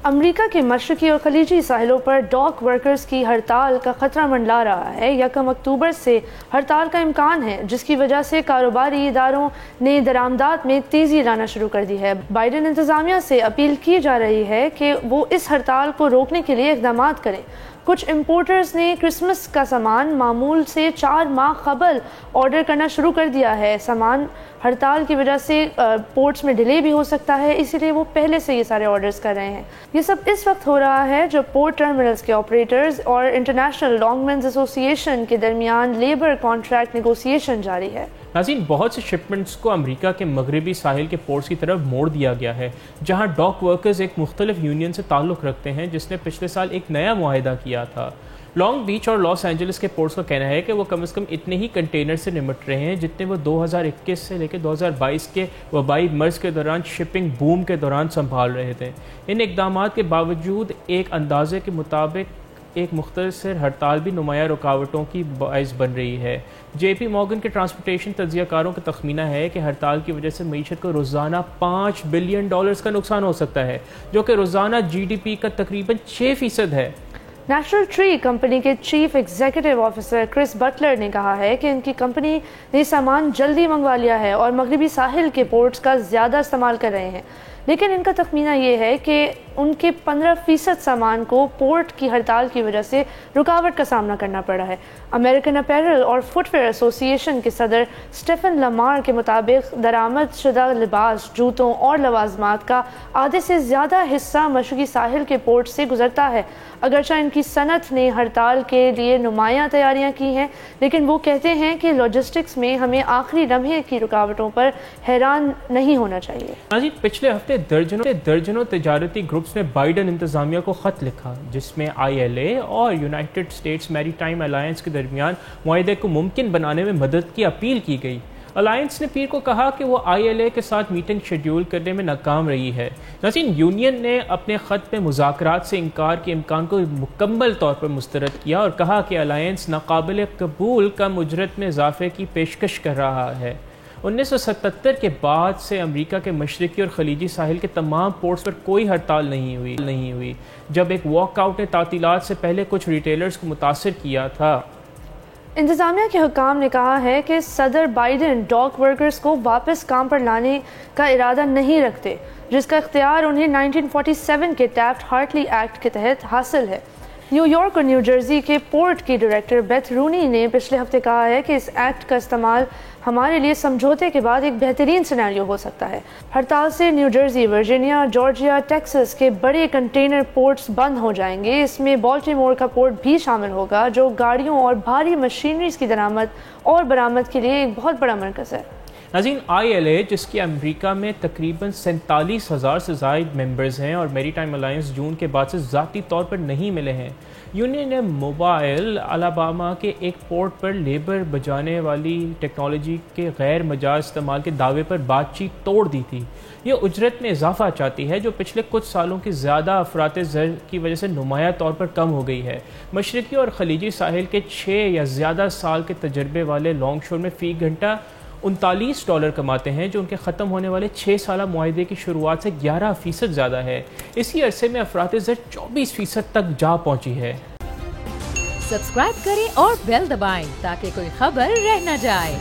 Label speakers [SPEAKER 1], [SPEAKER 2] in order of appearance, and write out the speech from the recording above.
[SPEAKER 1] امریکہ کے مشرقی اور خلیجی ساحلوں پر ڈاک ورکرز کی ہڑتال کا خطرہ منڈلا رہا ہے۔ 1 اکتوبر سے ہڑتال کا امکان ہے، جس کی وجہ سے کاروباری اداروں نے درآمدات میں تیزی لانا شروع کر دی ہے۔ بائیڈن انتظامیہ سے اپیل کی جا رہی ہے کہ وہ اس ہڑتال کو روکنے کے لیے اقدامات کریں۔ کچھ امپورٹرز نے کرسمس کا سامان معمول سے 4 ماہ قبل آرڈر کرنا شروع کر دیا ہے۔ سامان ہڑتال کی وجہ سے پورٹس میں ڈیلے بھی ہو سکتا ہے، اسی لیے وہ پہلے سے یہ سارے آرڈرز کر رہے ہیں۔ یہ سب اس وقت ہو رہا ہے جب پورٹ ٹرمینلز کے آپریٹرز اور انٹرنیشنل لانگ مینز ایسوسی ایشن کے درمیان لیبر کانٹریکٹ نیگوسیشن جاری ہے۔
[SPEAKER 2] ناظرین، بہت سے شپمنٹس کو امریکہ کے مغربی ساحل کے پورٹس کی طرف موڑ دیا گیا ہے، جہاں ڈاک ورکرز ایک مختلف یونین سے تعلق رکھتے ہیں جس نے پچھلے سال ایک نیا معاہدہ کیا تھا۔ لانگ بیچ اور لاس اینجلس کے پورٹس کا کہنا ہے کہ وہ کم از کم اتنے ہی کنٹینر سے نمٹ رہے ہیں جتنے وہ 2021 سے لے کے 2022 کے وبائی مرض کے دوران شپنگ بوم کے دوران سنبھال رہے تھے۔ ان اقدامات کے باوجود ایک اندازے کے مطابق ایک مختصر ہڑتال بھی نمایاں رکاوٹوں کی باعث بن رہی ہے۔ جے پی مورگن کے ٹرانسپورٹیشن تجزیہ کاروں کا تخمینہ ہے کہ ہڑتال کی وجہ سے معیشت کو روزانہ $5 بلین کا نقصان ہو سکتا ہے، جو کہ روزانہ جی ڈی پی کا تقریباً 6% ہے۔
[SPEAKER 1] نیشنل ٹری کمپنی کے چیف ایگزیکٹو آفیسر کرس بٹلر نے کہا ہے کہ ان کی کمپنی نے سامان جلدی منگوا لیا ہے اور مغربی ساحل کے پورٹس کا زیادہ استعمال کر رہے ہیں، لیکن ان کا تخمینہ یہ ہے کہ ان کے 15% سامان کو پورٹ کی ہڑتال کی وجہ سے رکاوٹ کا سامنا کرنا پڑا ہے۔ امریکن اپیرل اور فٹ ویئر ایسوسی ایشن کے صدر اسٹیفن لامار کے مطابق درآمد شدہ لباس، جوتوں اور لوازمات کا آدھے سے زیادہ حصہ مشرقی ساحل کے پورٹ سے گزرتا ہے۔ اگرچہ ان کی صنعت نے ہڑتال کے لیے نمایاں تیاریاں کی ہیں، لیکن وہ کہتے ہیں کہ لاجسٹکس میں ہمیں آخری لمحے کی رکاوٹوں پر حیران نہیں ہونا چاہیے۔
[SPEAKER 2] پچھلے ہفتے درجنوں تجارتی گروپس نے بائیڈن انتظامیہ کو خط لکھا، جس میں ILA اور یونائٹڈ اسٹیٹس میری ٹائم الائنس کے درمیان معاہدے کو ممکن بنانے میں مدد کی اپیل کی گئی۔ الائنس نے پیر کو کہا کہ وہ ILA کے ساتھ میٹنگ شیڈیول کرنے میں ناکام رہی ہے۔ ناظرین، یونین نے اپنے خط میں مذاکرات سے انکار کے امکان کو مکمل طور پر مسترد کیا اور کہا کہ الائنس ناقابل قبول کم اجرت میں اضافے کی پیشکش کر رہا ہے۔ 1977 کے بعد سے امریکہ کے مشرقی اور خلیجی ساحل کے تمام پورٹس پر کوئی ہڑتال نہیں ہوئی، جب ایک واک آؤٹ نے تعطیلات سے پہلے کچھ ریٹیلرز کو متاثر کیا تھا۔
[SPEAKER 1] انتظامیہ کے حکام نے کہا ہے کہ صدر بائیڈن ڈاک ورکرز کو واپس کام پر لانے کا ارادہ نہیں رکھتے، جس کا اختیار انہیں 1947 کے ٹیفٹ ہارٹلی ایکٹ کے تحت حاصل ہے۔ نیو یارک اور نیو جرسی کے پورٹ کی ڈائریکٹر بیتھ رونی نے پچھلے ہفتے کہا ہے کہ اس ایکٹ کا استعمال ہمارے لیے سمجھوتے کے بعد ایک بہترین سیناریو ہو سکتا ہے۔ ہڑتال سے new Jersey, Virginia, Georgia, Texas کے بڑے کنٹینر پورٹس بند ہو جائیں گے۔ اس میں بالٹیمور کا پورٹ بھی شامل ہوگا، جو گاڑیوں اور بھاری مشینریز کی درآمد اور برآمد کے لیے ایک بہت بڑا مرکز ہے۔
[SPEAKER 2] ناظرین، ILA جس کی امریکہ میں تقریباً 47,000 سے زائد ممبرز ہیں اور میری ٹائم الائنس جون کے بعد سے ذاتی طور پر نہیں ملے ہیں، یونین نے موبائل الاباما کے ایک پورٹ پر لیبر بجانے والی ٹیکنالوجی کے غیر مجاز استعمال کے دعوے پر بات چیت توڑ دی تھی۔ یہ اجرت میں اضافہ چاہتی ہے، جو پچھلے کچھ سالوں کی زیادہ افراط زر کی وجہ سے نمایاں طور پر کم ہو گئی ہے۔ مشرقی اور خلیجی ساحل کے 6 یا زیادہ سال کے تجربے والے لانگ شور میں فی گھنٹہ $39 کماتے ہیں، جو ان کے ختم ہونے والے 6 سالہ معاہدے کی شروعات سے 11% زیادہ ہے۔ اسی عرصے میں افراط زر 24% تک جا پہنچی ہے۔
[SPEAKER 3] سبسکرائب کریں اور بیل دبائیں تاکہ کوئی خبر رہ نہ جائے۔